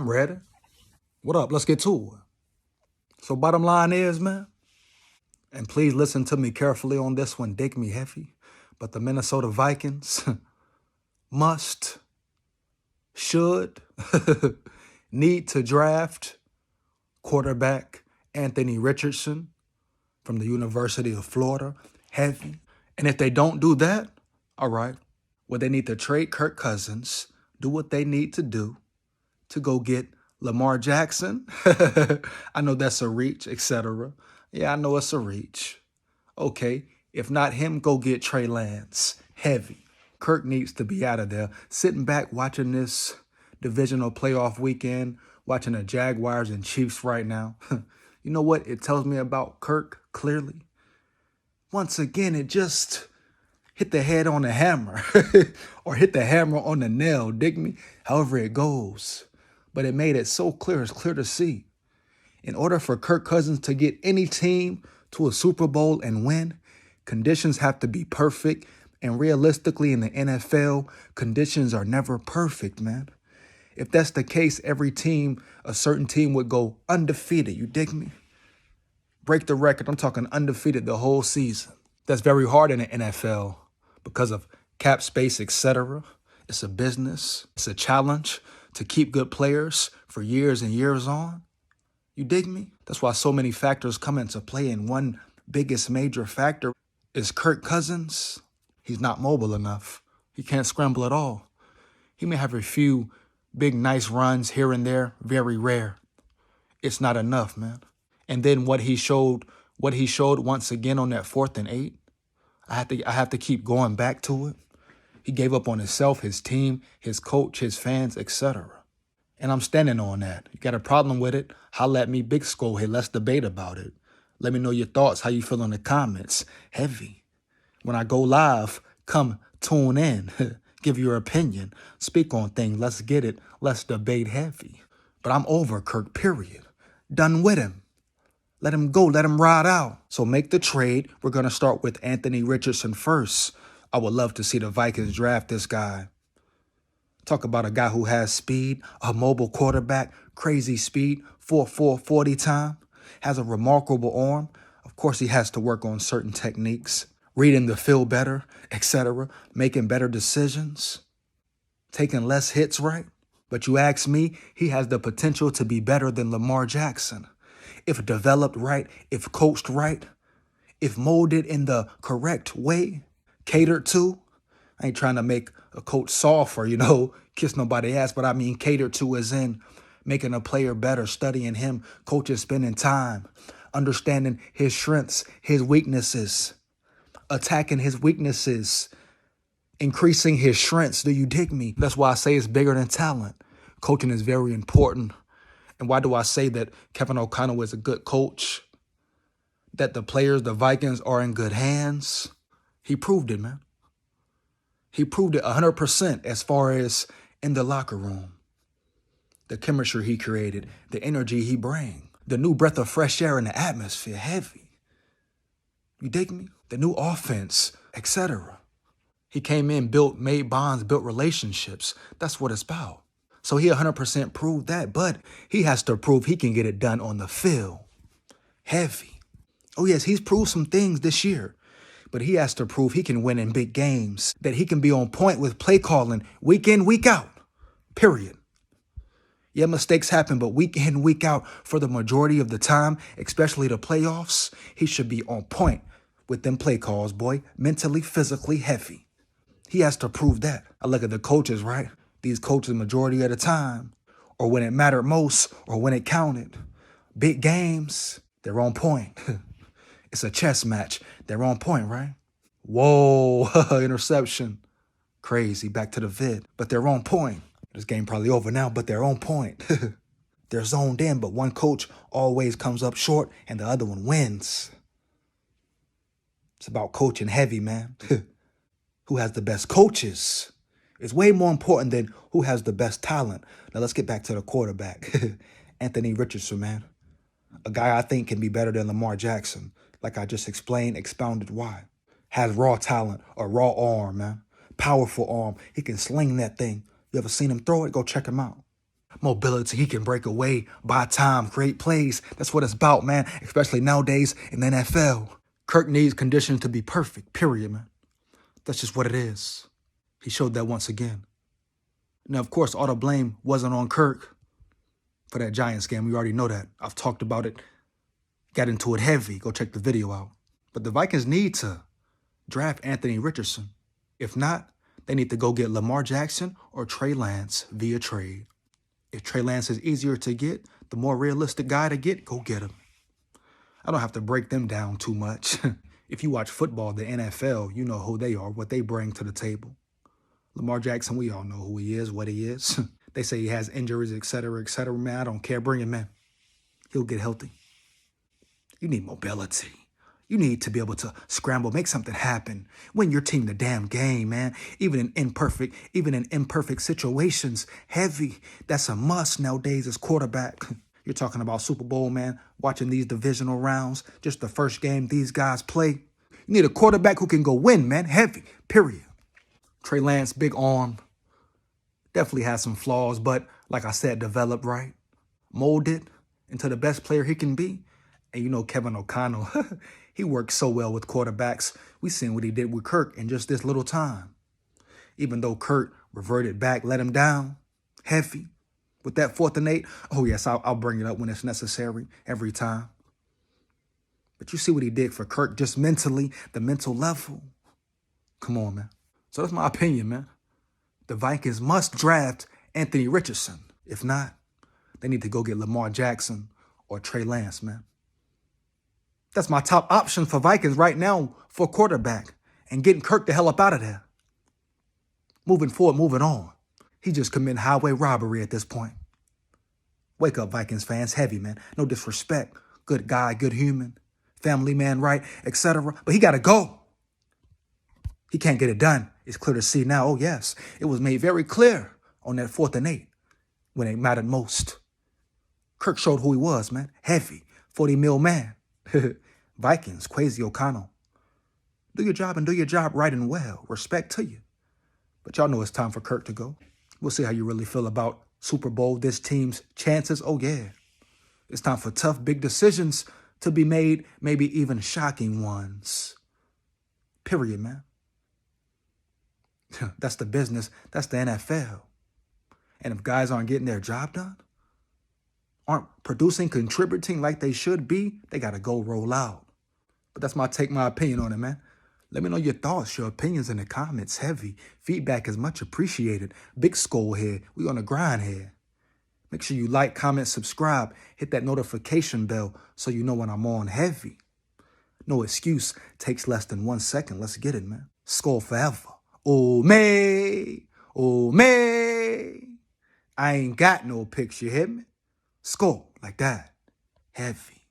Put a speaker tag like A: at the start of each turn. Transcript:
A: I'm ready. What up? Let's get to it. So bottom line is, man, and please listen to me carefully on this one, dig me heavy, but the Minnesota Vikings must, should, need to draft quarterback Anthony Richardson from the University of Florida, heavy. And if they don't do that, all right, well, they need to trade Kirk Cousins, do what they need to do to go get Lamar Jackson. I know that's a reach, etc. Yeah, I know it's a reach. Okay, if not him, go get Trey Lance. Heavy. Kirk needs to be out of there. Sitting back watching this divisional playoff weekend, watching the Jaguars and Chiefs right now. You know what it tells me about Kirk clearly? Once again, it just hit the head on the hammer or hit the hammer on the nail, dig me? However it goes. But it made it so clear, it's clear to see. In order for Kirk Cousins to get any team to a Super Bowl and win, conditions have to be perfect. And realistically, in the NFL, conditions are never perfect, man. If that's the case, every team, a certain team would go undefeated. You dig me? Break the record. I'm talking undefeated the whole season. That's very hard in the NFL because of cap space, etc. It's a business. It's a challenge to keep good players for years and years on. You dig me? That's why so many factors come into play, and one biggest major factor is Kirk Cousins. He's not mobile enough. He can't scramble at all. He may have a few big, nice runs here and there, very rare. It's not enough, man. And then what he showed once again on that 4th and 8, I have to keep going back to it. He gave up on himself, his team, his coach, his fans, etc. And I'm standing on that. You got a problem with it? Holla at me, Big SKOL. Hey, let's debate about it. Let me know your thoughts, how you feel in the comments. Heavy. When I go live, come tune in. Give your opinion. Speak on things. Let's get it. Let's debate heavy. But I'm over Kirk, period. Done with him. Let him go. Let him ride out. So make the trade. We're going to start with Anthony Richardson first. I would love to see the Vikings draft this guy. Talk about a guy who has speed, a mobile quarterback, crazy speed, 4.4 40 time, has a remarkable arm. Of course, he has to work on certain techniques, reading the field better, etc., making better decisions, taking less hits, right? But you ask me, he has the potential to be better than Lamar Jackson. If developed right, if coached right, if molded in the correct way, catered to. I ain't trying to make a coach soft or, kiss nobody's ass, but I mean catered to as in making a player better, studying him, coaches spending time, understanding his strengths, his weaknesses, attacking his weaknesses, increasing his strengths. Do you dig me? That's why I say it's bigger than talent. Coaching is very important. And why do I say that Kevin O'Connell is a good coach? That the players, the Vikings, are in good hands? He proved it, man. He proved it 100% as far as in the locker room. The chemistry he created, the energy he bring, the new breath of fresh air in the atmosphere, heavy. You dig me? The new offense, etc. He came in, made bonds, built relationships. That's what it's about. So he 100% proved that, but he has to prove he can get it done on the field. Heavy. Oh, yes, he's proved some things this year. But he has to prove he can win in big games, that he can be on point with play calling week in, week out, period. Yeah, mistakes happen, but week in, week out, for the majority of the time, especially the playoffs, he should be on point with them play calls, boy, mentally, physically heavy. He has to prove that. I look at the coaches, right? These coaches, majority of the time, or when it mattered most, or when it counted, big games, they're on point. It's a chess match. They're on point, right? Whoa, interception. Crazy, back to the vid. But they're on point. This game probably over now, but they're on point. They're zoned in, but one coach always comes up short and the other one wins. It's about coaching heavy, man. Who has the best coaches? It's way more important than who has the best talent. Now let's get back to the quarterback. Anthony Richardson, man. A guy I think can be better than Lamar Jackson. Like I just expounded why. Has raw talent, a raw arm, man. Powerful arm. He can sling that thing. You ever seen him throw it? Go check him out. Mobility, he can break away, buy time, create plays. That's what it's about, man, especially nowadays in the NFL. Kirk needs conditions to be perfect, period, man. That's just what it is. He showed that once again. Now, of course, all the blame wasn't on Kirk for that Giants game. We already know that. I've talked about it, got into it heavy. Go check the video out. But the Vikings need to draft Anthony Richardson. If not, they need to go get Lamar Jackson or Trey Lance via trade. If Trey Lance is easier to get, the more realistic guy to get, go get him. I don't have to break them down too much. If you watch football, the NFL, you know who they are, what they bring to the table. Lamar Jackson, we all know who he is, what he is. They say he has injuries, et cetera, man. I don't care. Bring him in. He'll get healthy. You need mobility. You need to be able to scramble, make something happen, win your team the damn game, man. Even in imperfect situations, heavy. That's a must nowadays as quarterback. You're talking about Super Bowl, man, watching these divisional rounds, just the first game these guys play. You need a quarterback who can go win, man, heavy, period. Trey Lance, big arm, definitely has some flaws, but like I said, developed right, molded into the best player he can be. And you know Kevin O'Connell, he works so well with quarterbacks. We seen what he did with Kirk in just this little time. Even though Kirk reverted back, let him down, heavy. With that 4th and 8, oh yes, I'll bring it up when it's necessary every time. But you see what he did for Kirk, just mentally, the mental level. Come on, man. So that's my opinion, man. The Vikings must draft Anthony Richardson. If not, they need to go get Lamar Jackson or Trey Lance, man. That's my top option for Vikings right now for quarterback and getting Kirk the hell up out of there. Moving forward, moving on. He just committing highway robbery at this point. Wake up, Vikings fans. Heavy, man. No disrespect. Good guy, good human. Family man, right, etc. But he got to go. He can't get it done. It's clear to see now. Oh, yes. It was made very clear on that 4th and 8 when it mattered most. Kirk showed who he was, man. Heavy. 40 mil man. Vikings, Quasi O'Connell. Do your job and do your job right and well. Respect to you. But y'all know it's time for Kirk to go. We'll see how you really feel about Super Bowl, this team's chances. Oh, yeah. It's time for tough, big decisions to be made, maybe even shocking ones. Period, man. That's the business. That's the NFL. And if guys aren't getting their job done, aren't producing, contributing like they should be, they got to go roll out. But that's my opinion on it, man. Let me know your thoughts, your opinions in the comments. Heavy. Feedback is much appreciated. Big SKOL here. We on the grind here. Make sure you like, comment, subscribe. Hit that notification bell so you know when I'm on. Heavy. No excuse. Takes less than 1 second. Let's get it, man. SKOL forever. Oh, me. Oh, me. I ain't got no picture, hit me? SKOL like that. Heavy.